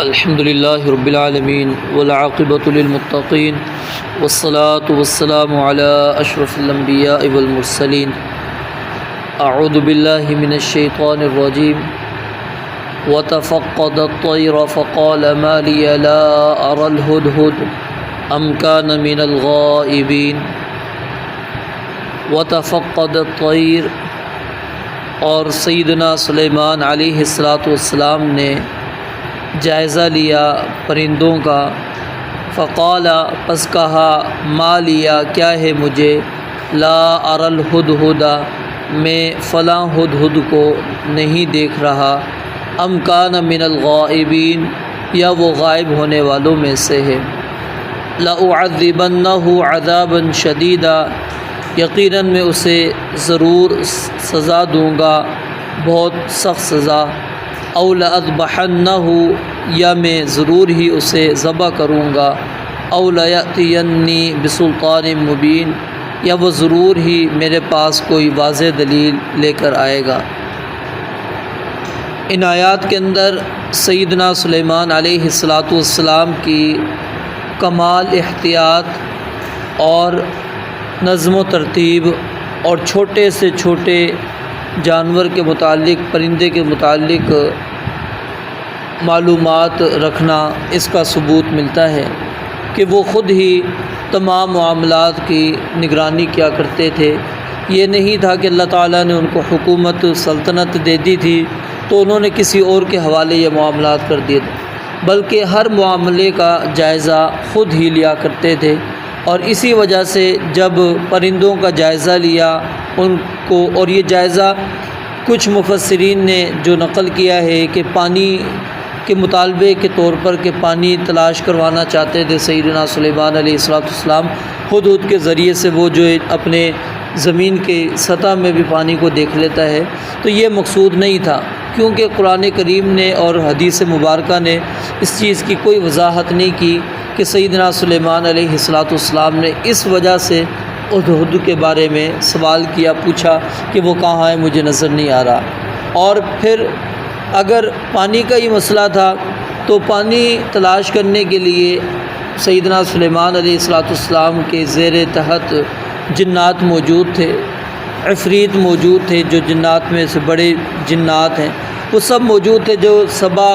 الحمد للہ رب العالمین والعاقبۃ للمتقین والصلاة والسلام علی اشرف الانبیاء والمرسلین اعوذ باللہ من الشیطان الرجیم وتفقد الطیر فقال ما لی لا اری الہدہد ام کان من الغائبین۔ وتفقد الطیر، اور سیدنا سلیمان علیہ السلام نے جائزہ لیا پرندوں کا۔ فقال، پس کہا، ما لیا، کیا ہے مجھے، لا اری الہدہد، میں فلاں ہدہد کو نہیں دیکھ رہا، ام کان من الغائبین، یا وہ غائب ہونے والوں میں سے ہے۔ لأعذبنہ عذابا شدیدا، یقیناً میں اسے ضرور سزا دوں گا، بہت سخت سزا۔ او لأذبحنہ، یا میں ضرور ہی اسے ذبح کروں گا۔ او لیأتینی بسلطان مبین، یا وہ ضرور ہی میرے پاس کوئی واضح دلیل لے کر آئے گا۔ ان آیات کے اندر سیدنا سلیمان علیہ السلام کی کمال احتیاط اور نظم و ترتیب، اور چھوٹے سے چھوٹے جانور کے متعلق، پرندے کے متعلق معلومات رکھنا، اس کا ثبوت ملتا ہے کہ وہ خود ہی تمام معاملات کی نگرانی کیا کرتے تھے۔ یہ نہیں تھا کہ اللہ تعالیٰ نے ان کو حکومت سلطنت دے دی تھی تو انہوں نے کسی اور کے حوالے یہ معاملات کر دیے تھے، بلکہ ہر معاملے کا جائزہ خود ہی لیا کرتے تھے۔ اور اسی وجہ سے جب پرندوں کا جائزہ لیا ان کو، اور یہ جائزہ کچھ مفسرین نے جو نقل کیا ہے کہ پانی کے مطالبے کے طور پر، کہ پانی تلاش کروانا چاہتے تھے سیدنا سلیمان علیہ السلام، ہدہد کے ذریعے سے وہ جو اپنے زمین کے سطح میں بھی پانی کو دیکھ لیتا ہے، تو یہ مقصود نہیں تھا، کیونکہ قرآن کریم نے اور حدیث مبارکہ نے اس چیز کی کوئی وضاحت نہیں کی کہ سیدنا سلیمان علیہ السلام نے اس وجہ سے ہدہد کے بارے میں سوال کیا، پوچھا کہ وہ کہاں ہے، مجھے نظر نہیں آ رہا۔ اور پھر اگر پانی کا یہ مسئلہ تھا تو پانی تلاش کرنے کے لیے سیدنا سلیمان علیہ السلام کے زیر تحت جنات موجود تھے، عفریت موجود تھے، جو جنات میں سے بڑے جنات ہیں، وہ سب موجود تھے، جو سبا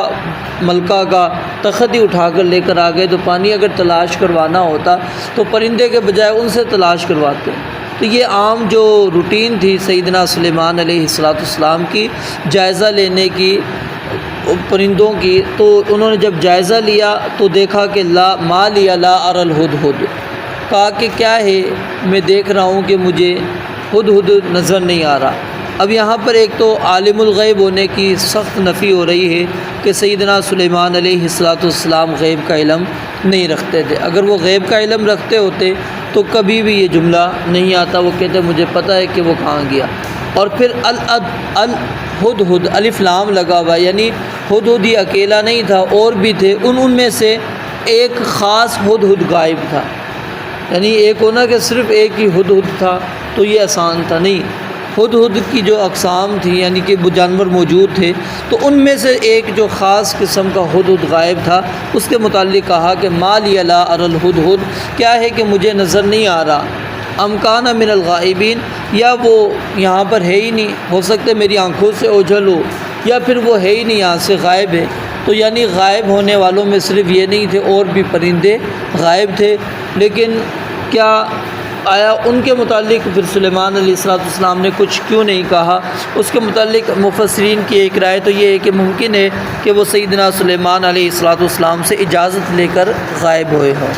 ملکہ کا تخت ہی اٹھا کر لے کر آ گئے۔ تو پانی اگر تلاش کروانا ہوتا تو پرندے کے بجائے ان سے تلاش کرواتے۔ تو یہ عام جو روٹین تھی سیدنا سلیمان علیہ السلام کی، جائزہ لینے کی پرندوں کی، تو انہوں نے جب جائزہ لیا تو دیکھا کہ ما لیا لا اری الہدہد، کہا کہ کیا ہے، میں دیکھ رہا ہوں کہ مجھے ہدہد نظر نہیں آ رہا۔ اب یہاں پر ایک تو عالم الغیب ہونے کی سخت نفی ہو رہی ہے کہ سیدنا سلیمان علیہ السلام غیب کا علم نہیں رکھتے تھے۔ اگر وہ غیب کا علم رکھتے ہوتے تو کبھی بھی یہ جملہ نہیں آتا، وہ کہتے مجھے پتہ ہے کہ وہ کہاں گیا۔ اور پھر الہدہد، الف لام لگا ہوا، یعنی ہدہد ہی اکیلا نہیں تھا، اور بھی تھے، ان میں سے ایک خاص ہدہد غائب تھا۔ یعنی ایک ہونا کہ صرف ایک ہی ہدہد تھا تو یہ آسان تھا، نہیں، ہدہد کی جو اقسام تھی، یعنی کہ وہ جانور موجود تھے، تو ان میں سے ایک جو خاص قسم کا ہدہد غائب تھا، اس کے متعلق کہا کہ ما لی لا اری الہدہد، کیا ہے کہ مجھے نظر نہیں آ رہا، ام کان من الغائبین، یا وہ یہاں پر ہے ہی نہیں، ہو سکتا ہے میری آنکھوں سے اوجھل ہو، یا پھر وہ ہے ہی نہیں، یہاں سے غائب ہے۔ تو یعنی غائب ہونے والوں میں صرف یہ نہیں تھے، اور بھی پرندے غائب تھے، لیکن کیا آیا ان کے متعلق پھر سلیمان علیہ السلام نے کچھ کیوں نہیں کہا؟ اس کے متعلق مفسرین کی ایک رائے تو یہ ہے کہ ممکن ہے کہ وہ سیدنا سلیمان علیہ السلام سے اجازت لے کر غائب ہوئے ہوں،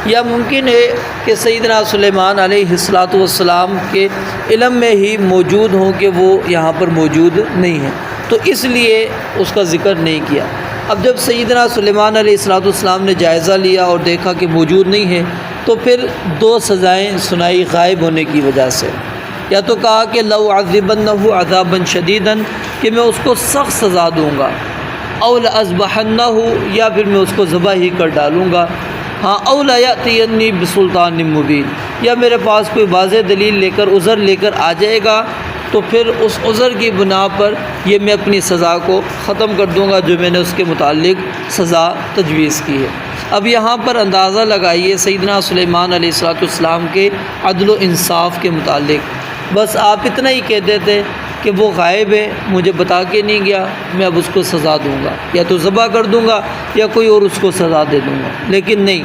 یا ممکن ہے کہ سیدنا سلیمان علیہ السلام کے علم میں ہی موجود ہوں کہ وہ یہاں پر موجود نہیں ہیں، تو اس لیے اس کا ذکر نہیں کیا۔ اب جب سیدنا سلیمان علیہ السلام نے جائزہ لیا اور دیکھا کہ موجود نہیں ہے، تو پھر دو سزائیں سنائی غائب ہونے کی وجہ سے۔ یا تو کہا کہ لأعذبنہ عذابا شدیدا، کہ میں اس کو سخت سزا دوں گا، او لأذبحنہ، یا پھر میں اس کو ذبح ہی کر ڈالوں گا، ہاں، او لیأتینی بسلطان مبین، یا میرے پاس کوئی واضح دلیل لے کر، عذر لے کر آ جائے گا تو پھر اس عذر کی بنا پر یہ میں اپنی سزا کو ختم کر دوں گا جو میں نے اس کے متعلق سزا تجویز کی ہے۔ اب یہاں پر اندازہ لگائیے سیدنا سلیمان علیہ السلام کے عدل و انصاف کے متعلق، بس آپ اتنا ہی کہتے تھے کہ وہ غائب ہے، مجھے بتا کے نہیں گیا، میں اب اس کو سزا دوں گا، یا تو ذبح کر دوں گا یا کوئی اور اس کو سزا دے دوں گا، لیکن نہیں،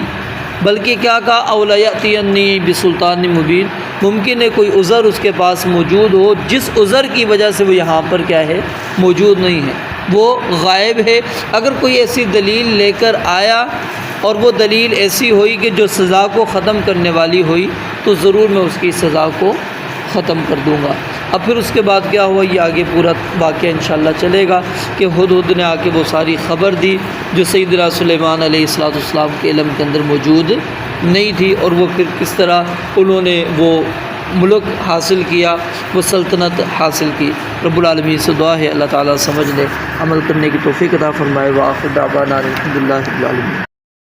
بلکہ کیا کہا اولا یأتینی بسلطان مبین، ممکن ہے کوئی عذر اس کے پاس موجود ہو جس عذر کی وجہ سے وہ یہاں پر کیا ہے موجود نہیں ہے، وہ غائب ہے۔ اگر کوئی ایسی دلیل لے کر آیا اور وہ دلیل ایسی ہوئی کہ جو سزا کو ختم کرنے والی ہوئی تو ضرور میں اس کی سزا کو ختم کر دوں گا۔ اب پھر اس کے بعد کیا ہوا، یہ آگے پورا واقعہ انشاءاللہ چلے گا کہ ہدہد نے آ کے وہ ساری خبر دی جو سیدنا سلیمان علیہ السلام کے علم کے اندر موجود نہیں تھی، اور وہ پھر کس طرح انہوں نے وہ ملک حاصل کیا، وہ سلطنت حاصل کی۔ رب العالمین سے دعا ہے اللہ تعالیٰ سمجھنے عمل کرنے کی توفیق عطا فرمائے۔ وآخر دعوانا الحمدللہ رب العالمین۔